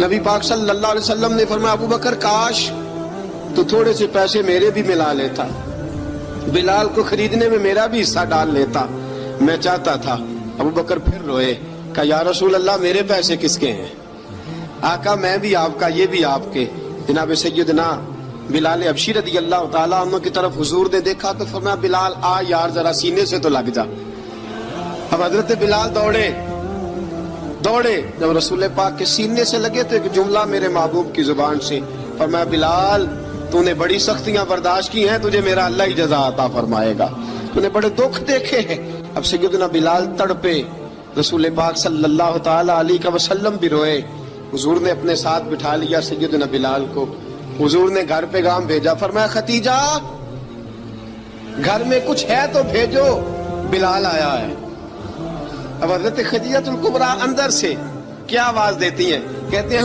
نبی پاک صلی اللہ علیہ وسلم نے فرمایا ابو بکر کاش تو تھوڑے سے پیسے میرے بھی ملا لیتا، بلال کو خریدنے میں میرا بھی حصہ ڈال لیتا، میں چاہتا تھا۔ ابو بکر پھر روئے، کہا یا رسول اللہ میرے پیسے کس کے ہیں؟ آقا میں بھی آپ کا، یہ بھی آپ کے۔ جناب سیدنا بلال حبشی رضی اللہ تعالیٰ عنہ کی طرف حضور نے دیکھا تو فرمایا بلال آ یار ذرا سینے سے تو لگ جا۔ اب حضرت بلال دوڑے، جب رسول پاک کے سینے سے لگے تو ایک جملہ میرے محبوب کی زبان سے فرمایا بلال تو نے بڑی سختیاں برداشت کی ہیں، تجھے میرا اللہ ہی جزا عطا فرمائے گا، تو نے بڑے دکھ دیکھے ہیں۔ اب سیدنا بلال تڑپے، رسول پاک صلی اللہ تعالی علیہ وسلم بھی روئے۔ حضور نے اپنے ساتھ بٹھا لیا سیدنا بلال کو، حضور نے گھر پیغام بھیجا، فرمایا ختیجہ گھر میں کچھ ہے تو بھیجو، بلال آیا ہے۔ اب حضرت خدیجہ الکبریٰ اندر سے کیا آواز دیتی ہیں، کہتے ہیں